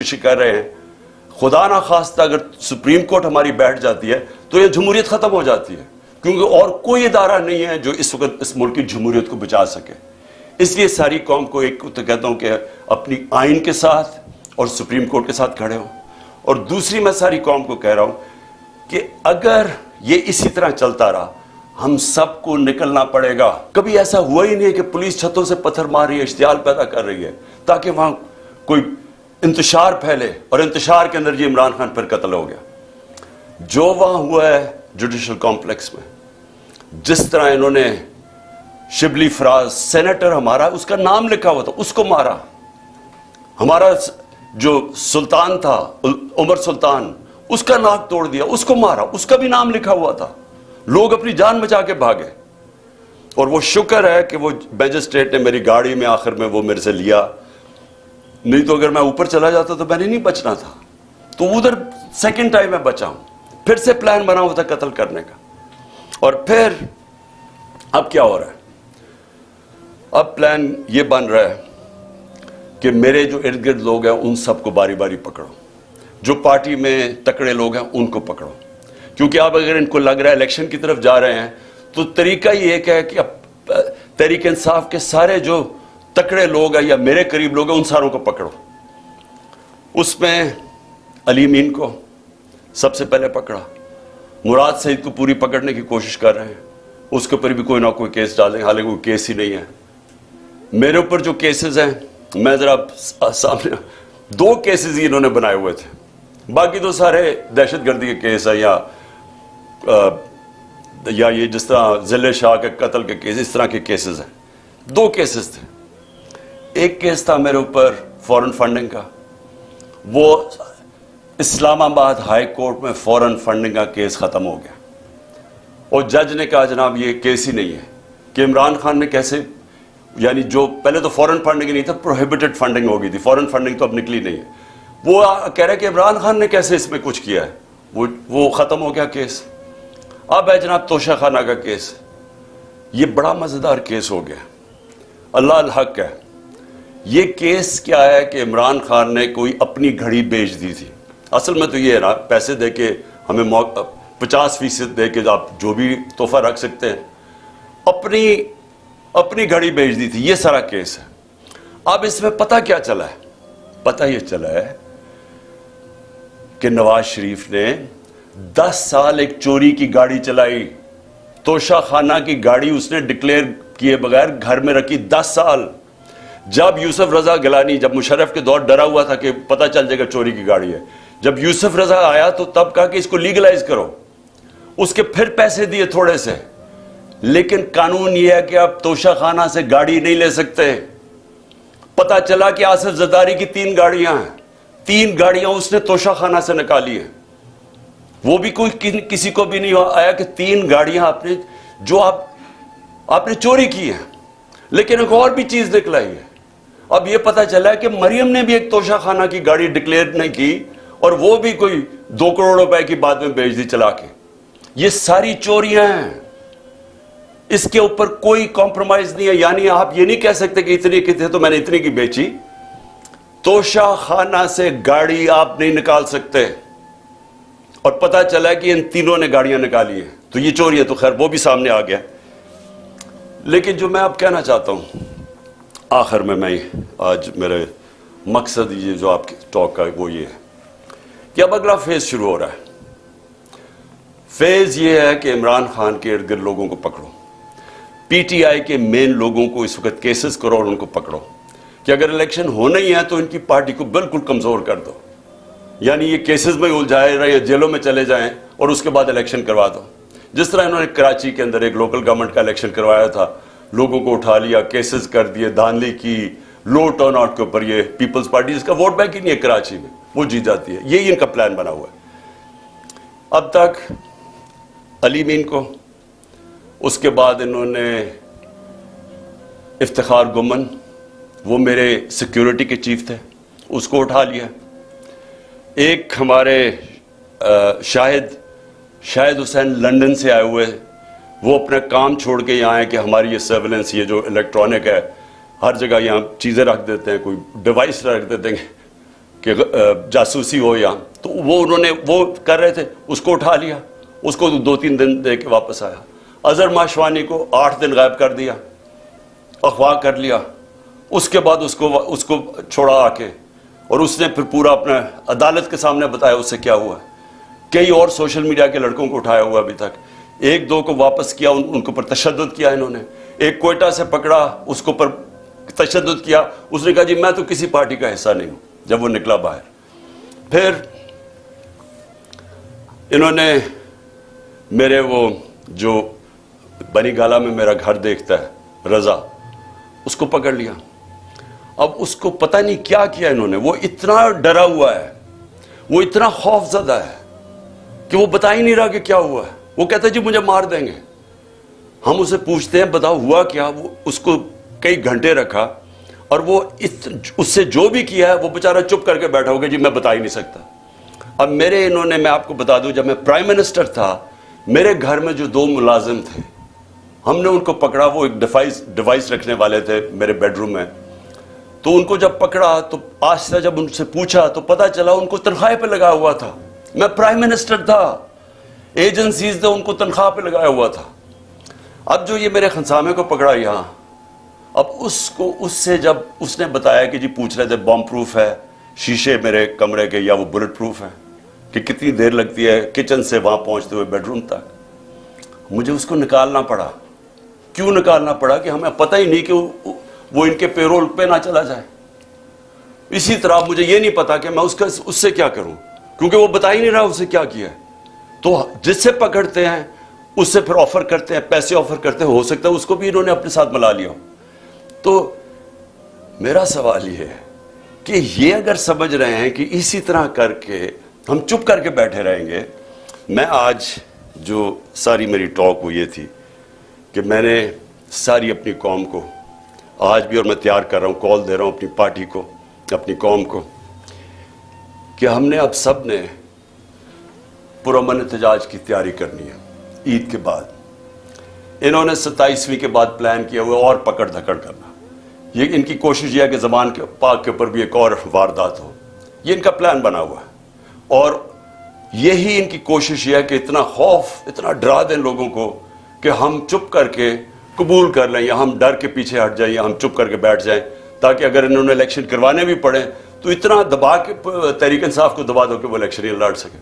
خودکشی کر رہے ہیں. خدا نہ خواستہ اگر سپریم کورٹ ہماری بیٹھ جاتی ہے تو یہ جمہوریت ختم ہو جاتی ہے, کیونکہ اور کوئی ادارہ نہیں ہے جو اس وقت اس ملک کی جمہوریت کو بچا سکے. اس لیے ساری قوم کو ایک تو کہتا ہوں کہ اپنی آئین کے ساتھ اور سپریم کورٹ کے ساتھ کھڑے ہوں, اور دوسری میں ساری قوم کو کہہ رہا ہوں کہ اگر یہ اسی طرح چلتا رہا ہم سب کو نکلنا پڑے گا. کبھی ایسا ہوا ہی نہیں کہ پولیس چھتوں سے پتھر مار رہی ہے, اشتعال پیدا کر رہی ہے تاکہ وہاں کوئی انتشار پھیلے, اور انتشار کے اندر یہ عمران خان پھر قتل ہو گیا. جو وہاں ہوا ہے جوڈیشل کمپلیکس میں, جس طرح انہوں نے شبلی فراز سینیٹر ہمارا اس کا نام لکھا ہوا تھا اس کو مارا, ہمارا جو سلطان تھا عمر سلطان اس کا ناک توڑ دیا, اس کو مارا, اس کا بھی نام لکھا ہوا تھا, لوگ اپنی جان بچا کے بھاگے. اور وہ شکر ہے کہ وہ میجسٹریٹ نے میری گاڑی میں آخر میں وہ میرے سے لیا, نہیں تو اگر میں اوپر چلا جاتا تو میں نے نہیں بچنا تھا. تو ادھر سیکنڈ ٹائم میں بچا ہوں. پھر سے پلان بنا ہوا تھا قتل کرنے کا. اور پھر اب کیا ہو رہا ہے, اب پلان یہ بن رہا ہے کہ میرے جو ارد گرد لوگ ہیں ان سب کو باری باری پکڑو, جو پارٹی میں تکڑے لوگ ہیں ان کو پکڑو, کیونکہ اب اگر ان کو لگ رہا ہے الیکشن کی طرف جا رہے ہیں تو طریقہ یہ ایک ہے کہ اب تحریک انصاف کے سارے جو تکڑے لوگ ہیں یا میرے قریب لوگ ہیں ان ساروں کو پکڑو. اس میں علی امین کو سب سے پہلے پکڑا, مراد سعید کو پوری پکڑنے کی کوشش کر رہے ہیں, اس کے اوپر بھی کوئی نہ کوئی کیس ڈالیں, حالانکہ کوئی کیس ہی نہیں ہے. میرے اوپر جو کیسز ہیں میں ذرا سامنے 2 کیسز ہی انہوں نے بنائے ہوئے تھے, باقی تو سارے دہشت گردی کے کیس ہیں یا یہ جس طرح ذل شاہ کے قتل کے کیس, اس طرح کے کیسز ہیں. 2 کیسز تھے. ایک کیس تھا میرے اوپر فورن فنڈنگ کا, وہ اسلام آباد ہائی کورٹ میں فورن فنڈنگ کا کیس ختم ہو گیا, اور جج نے کہا جناب یہ کیس ہی نہیں ہے کہ عمران خان نے کیسے, یعنی جو پہلے تو فورن فنڈنگ نہیں تھا, پروہیبٹڈ فنڈنگ ہو گئی تھی, فورن فنڈنگ تو اب نکلی نہیں ہے. وہ کہہ رہے کہ عمران خان نے کیسے اس میں کچھ کیا ہے, وہ ختم ہو گیا کیس. اب ہے جناب توشہ خانہ کا کیس, یہ بڑا مزیدار کیس ہو گیا, اللہ الحق ہے. یہ کیس کیا ہے کہ عمران خان نے کوئی اپنی گھڑی بیچ دی تھی. اصل میں تو یہ ہے نا, پیسے دے کے ہمیں 50% دے کے آپ جو بھی تحفہ رکھ سکتے ہیں, اپنی گھڑی بیچ دی تھی. یہ سارا کیس ہے. اب اس میں پتہ کیا چلا ہے, پتہ یہ چلا ہے کہ نواز شریف نے 10 سال ایک چوری کی گاڑی چلائی, توشہ خانہ کی گاڑی اس نے ڈکلیئر کیے بغیر گھر میں رکھی 10 سال. جب یوسف رضا گیلانی, جب مشرف کے دور ڈرا ہوا تھا کہ پتہ چل جائے گا چوری کی گاڑی ہے, جب یوسف رضا آیا تو تب کہا کہ اس کو لیگلائز کرو, اس کے پھر پیسے دیے تھوڑے سے, لیکن قانون یہ ہے کہ آپ توشہ خانہ سے گاڑی نہیں لے سکتے. پتہ چلا کہ آصف زرداری کی 3 گاڑیاں ہیں, 3 گاڑیاں اس نے توشہ خانہ سے نکالی ہیں. وہ بھی کوئی کسی کو بھی نہیں آیا کہ 3 گاڑیاں آپ نے چوری کی ہیں. لیکن ایک اور بھی چیز نکلائی ہے. اب یہ پتہ چلا ہے کہ مریم نے بھی ایک توشہ خانہ کی گاڑی ڈکلیئر نہیں کی, اور وہ بھی کوئی 2 کروڑ روپے کی بعد میں بیچ دی چلا کے. یہ ساری چوریاں ہیں, اس کے اوپر کوئی کمپرومائز نہیں ہے. یعنی آپ یہ نہیں کہہ سکتے کہ اتنی کی تھے تو میں نے اتنی کی بیچی. توشہ خانہ سے گاڑی آپ نہیں نکال سکتے, اور پتہ چلا کہ ان تینوں نے گاڑیاں نکالی ہیں. تو یہ چوری ہے, تو خیر وہ بھی سامنے آ گیا. لیکن جو میں اب کہنا چاہتا ہوں آخر میں آج میرے مقصد یہ جو آپ کی ٹاک کا وہ یہ ہے کہ اب اگلا فیز شروع ہو رہا ہے. فیز یہ ہے کہ عمران خان کے ارد گرد لوگوں کو پکڑو, پی ٹی آئی کے مین لوگوں کو اس وقت کیسز کرو اور ان کو پکڑو کہ اگر الیکشن ہونا ہی ہے تو ان کی پارٹی کو بالکل کمزور کر دو. یعنی یہ کیسز میں الجھائے رہے, جیلوں میں چلے جائیں اور اس کے بعد الیکشن کروا دو. جس طرح انہوں نے کراچی کے اندر ایک لوکل گورنمنٹ کا الیکشن کروایا تھا, لوگوں کو اٹھا لیا, کیسز کر دیے, دھاندلی کی, لو ٹرن آؤٹ کے اوپر. یہ پیپلز پارٹی جس کا ووٹ بینک ہی نہیں ہے کراچی میں, وہ جیت جاتی ہے. یہی ان کا پلان بنا ہوا ہے. اب تک علی امین کو, اس کے بعد انہوں نے افتخار گمن, وہ میرے سیکیورٹی کے چیف تھے, اس کو اٹھا لیا. ایک ہمارے شاہد حسین لندن سے آئے ہوئے, وہ اپنا کام چھوڑ کے یہاں آئے کہ ہماری یہ سرویلنس, یہ جو الیکٹرانک ہے, ہر جگہ یہاں چیزیں رکھ دیتے ہیں, کوئی ڈیوائس رکھ دیتے ہیں کہ جاسوسی ہو یا تو وہ انہوں نے وہ کر رہے تھے, اس کو اٹھا لیا, اس کو 2-3 دن دے کے واپس آیا. اظہر ماشوانی کو 8 دن غائب کر دیا, اغوا کر لیا, اس کے بعد اس کو چھوڑا آ کے, اور اس نے پھر پورا اپنا عدالت کے سامنے بتایا اس سے کیا ہوا. کئی اور سوشل میڈیا کے لڑکوں کو اٹھایا ہوا ابھی تک, 1-2 کو واپس کیا, ان کے اوپر تشدد کیا انہوں نے. ایک کوئٹہ سے پکڑا, اس کو پر تشدد کیا, اس نے کہا جی میں تو کسی پارٹی کا حصہ نہیں ہوں جب وہ نکلا باہر. پھر انہوں نے میرے وہ جو بنی گالا میں میرا گھر دیکھتا ہے رضا, اس کو پکڑ لیا. اب اس کو پتہ نہیں کیا کیا انہوں نے, وہ اتنا ڈرا ہوا ہے, وہ اتنا خوف زدہ ہے کہ وہ بتا ہی نہیں رہا کہ کیا ہوا ہے. وہ کہتا ہے جی مجھے مار دیں گے. ہم اسے پوچھتے ہیں بتاؤ ہوا کیا, وہ اس کو کئی گھنٹے رکھا, اور وہ اس سے جو بھی کیا ہے وہ بیچارہ چپ کر کے بیٹھا ہوگا جی میں بتا ہی نہیں سکتا. اب میں آپ کو بتا دوں, جب میں پرائم منسٹر تھا میرے گھر میں جو 2 ملازم تھے, ہم نے ان کو پکڑا. وہ ایک ڈیوائس رکھنے والے تھے میرے بیڈ روم میں, تو ان کو جب پکڑا تو آہستہ جب ان سے پوچھا تو پتا چلا ان کو تنخواہ پہ لگا ہوا تھا. میں پرائم منسٹر تھا, ایجنسیز نے ان کو تنخواہ پہ لگایا ہوا تھا. اب جو یہ میرے خنسامے کو پکڑا یہاں, اب اس سے جب اس نے بتایا کہ جی پوچھ رہے تھے بم پروف ہے شیشے میرے کمرے کے یا وہ بلٹ پروف ہے, کہ کتنی دیر لگتی ہے کچن سے وہاں پہنچتے ہوئے بیڈ روم تک. مجھے اس کو نکالنا پڑا. کیوں نکالنا پڑا؟ کہ ہمیں پتہ ہی نہیں کہ وہ ان کے پیرول پہ نہ چلا جائے. اسی طرح مجھے یہ نہیں پتا کہ میں اس سے کیا کروں, کیونکہ وہ بتا ہی نہیں رہا اسے کیا کیا ہے. تو جس سے پکڑتے ہیں اس سے پھر آفر کرتے ہیں, پیسے آفر کرتے ہیں, ہو سکتا ہے اس کو بھی انہوں نے اپنے ساتھ ملا لیا. تو میرا سوال یہ ہے کہ یہ اگر سمجھ رہے ہیں کہ اسی طرح کر کے ہم چپ کر کے بیٹھے رہیں گے. میں آج جو ساری میری ٹاک وہ یہ تھی کہ میں نے ساری اپنی قوم کو آج بھی, اور میں تیار کر رہا ہوں, کال دے رہا ہوں اپنی پارٹی کو, اپنی قوم کو, کہ ہم نے اب سب نے پرامن احتجاج کی تیاری کرنی ہے عید کے بعد. انہوں نے 27ویں کے بعد پلان کیا ہوا اور پکڑ دھکڑ کرنا. یہ ان کی کوشش یہ ہے کہ زبان کے پاک کے اوپر بھی ایک اور واردات ہو, یہ ان کا پلان بنا ہوا ہے. اور یہی ان کی کوشش یہ ہے کہ اتنا خوف, اتنا ڈرا دیں لوگوں کو کہ ہم چپ کر کے قبول کر لیں, یا ہم ڈر کے پیچھے ہٹ جائیں, یا ہم چپ کر کے بیٹھ جائیں, تاکہ اگر انہوں نے الیکشن کروانے بھی پڑے تو اتنا دبا کے تحریک انصاف کو دبا دو کہ وہ الیکشن ہی لڑ سکے.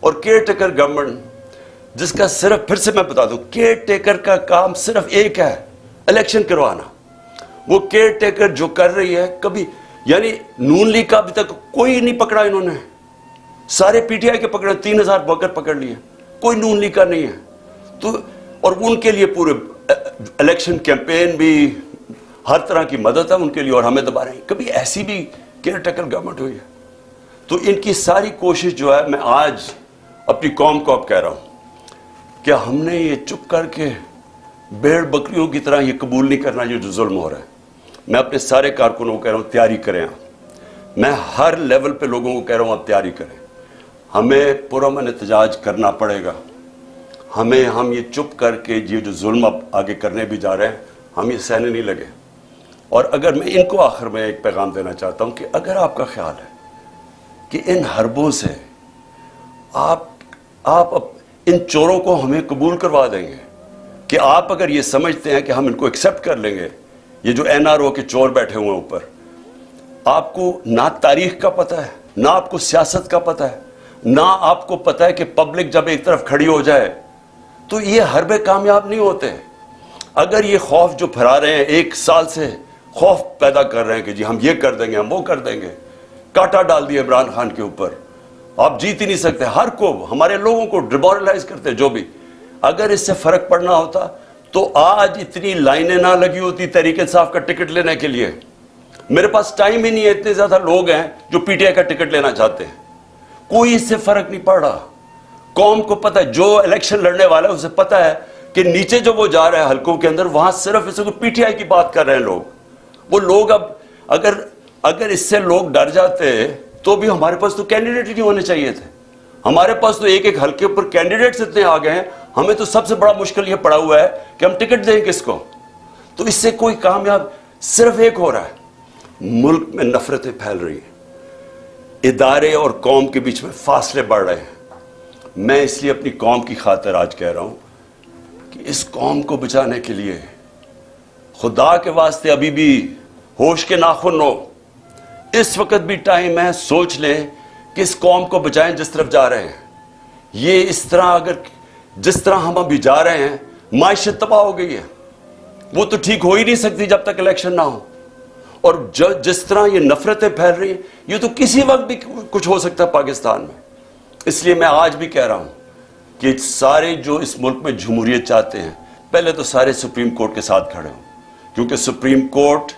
اور کیئر ٹیکر گورنمنٹ جس کا صرف, پھر سے میں بتا دوں, کیئر ٹیکر کا کام صرف ایک ہے, الیکشن کروانا. وہ کیئر ٹیکر جو کر رہی ہے, کبھی یعنی نون لیگ کا ابھی تک کوئی نہیں پکڑا انہوں نے, سارے پی ٹی آئی کے پکڑے, 3000 ورکر پکڑ لیے, کوئی نون لیگ کا نہیں ہے. تو اور ان کے لیے پورے الیکشن کیمپین بھی, ہر طرح کی مدد ہے ان کے لیے, اور ہمیں دبا رہے ہیں. کبھی ایسی بھی کیئر ٹیکر گورنمنٹ ہوئی ہے؟ تو ان کی ساری کوشش جو ہے, میں آج اپنی قوم کو اب کہہ رہا ہوں کہ ہم نے یہ چپ کر کے بھیڑ بکریوں کی طرح یہ قبول نہیں کرنا یہ جو ظلم ہو رہا ہے. میں اپنے سارے کارکنوں کو کہہ رہا ہوں تیاری کریں. میں ہر لیول پہ لوگوں کو کہہ رہا ہوں آپ تیاری کریں. ہمیں پرامن احتجاج کرنا پڑے گا. ہم یہ چپ کر کے یہ جو ظلم اب آگے کرنے بھی جا رہے ہیں, ہم یہ سہنے نہیں لگے. اور اگر میں ان کو آخر میں ایک پیغام دینا چاہتا ہوں کہ اگر آپ کا خیال ہے کہ ان حربوں سے آپ ان چوروں کو ہمیں قبول کروا دیں گے, کہ آپ اگر یہ سمجھتے ہیں کہ ہم ان کو ایکسیپٹ کر لیں گے, یہ جو این آر او کے چور بیٹھے ہوئے ہیں اوپر, آپ کو نہ تاریخ کا پتہ ہے, نہ آپ کو سیاست کا پتہ ہے, نہ آپ کو پتہ ہے کہ پبلک جب ایک طرف کھڑی ہو جائے تو یہ حربے کامیاب نہیں ہوتے. اگر یہ خوف جو پھیلا رہے ہیں, 1 سال سے خوف پیدا کر رہے ہیں کہ جی ہم یہ کر دیں گے, ہم وہ کر دیں گے, کاٹا ڈال دیا عمران خان کے اوپر, آپ جیت ہی نہیں سکتے. ہر کو, ہمارے لوگوں کو ڈیمورلائز کرتے جو بھی. اگر اس سے فرق پڑنا ہوتا تو آج اتنی لائنیں نہ لگی ہوتی تحریک انصاف کا ٹکٹ لینے کے لیے. میرے پاس ٹائم ہی نہیں ہے, اتنے زیادہ لوگ ہیں جو پی ٹی آئی کا ٹکٹ لینا چاہتے ہیں. کوئی اس سے فرق نہیں پڑ رہا. قوم کو پتہ ہے, جو الیکشن لڑنے والا ہے اسے پتہ ہے کہ نیچے جو وہ جا رہا ہے حلقوں کے اندر, وہاں صرف اس کو پی ٹی آئی کی بات کر رہے ہیں لوگ. وہ لوگ اب اگر اس سے لوگ ڈر جاتے تو بھی ہمارے پاس تو کینڈیڈیٹ ہی نہیں ہونے چاہیے تھے. ہمارے پاس تو ایک حلقے پر کینڈیڈیٹس اتنے آ گئے ہیں, ہمیں تو سب سے بڑا مشکل یہ پڑا ہوا ہے کہ ہم ٹکٹ دیں کس کو. تو اس سے کوئی کامیاب صرف ایک ہو رہا ہے, ملک میں نفرتیں پھیل رہی ہیں, ادارے اور قوم کے بیچ میں فاصلے بڑھ رہے ہیں. میں اس لیے اپنی قوم کی خاطر آج کہہ رہا ہوں کہ اس قوم کو بچانے کے لیے خدا کے واسطے ابھی بھی ہوش کے ناخن ہو. اس وقت بھی ٹائم ہے, سوچ لیں کہ اس قوم کو بچائیں جس طرف جا رہے ہیں. یہ اس طرح اگر جس طرح ہم ابھی جا رہے ہیں, معیشت تباہ ہو گئی ہے. وہ تو ٹھیک ہو ہی نہیں سکتی جب تک الیکشن نہ ہو. اور جس طرح یہ نفرتیں پھیل رہی ہیں, یہ تو کسی وقت بھی کچھ ہو سکتا ہے پاکستان میں. اس لیے میں آج بھی کہہ رہا ہوں کہ سارے جو اس ملک میں جمہوریت چاہتے ہیں, پہلے تو سارے سپریم کورٹ کے ساتھ کھڑے ہوں, کیونکہ سپریم کورٹ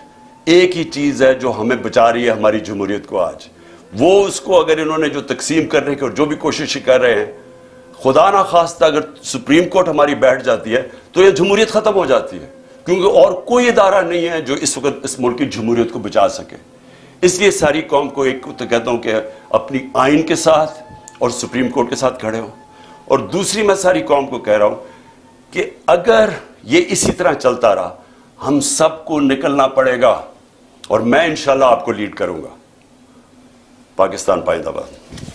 ایک ہی چیز ہے جو ہمیں بچا رہی ہے ہماری جمہوریت کو آج. وہ اس کو اگر انہوں نے جو تقسیم کرنے کی اور جو بھی کوشش کر رہے ہیں, خدا نہ خواستہ اگر سپریم کورٹ ہماری بیٹھ جاتی ہے تو یہ جمہوریت ختم ہو جاتی ہے, کیونکہ اور کوئی ادارہ نہیں ہے جو اس وقت اس ملک کی جمہوریت کو بچا سکے. اس لیے ساری قوم کو ایک تو کہتا ہوں کہ اپنی آئین کے ساتھ اور سپریم کورٹ کے ساتھ کھڑے ہوں. اور دوسری میں ساری قوم کو کہہ رہا ہوں کہ اگر یہ اسی طرح چلتا رہا, ہم سب کو نکلنا پڑے گا, اور میں انشاءاللہ آپ کو لیڈ کروں گا. پاکستان پائندہ باد.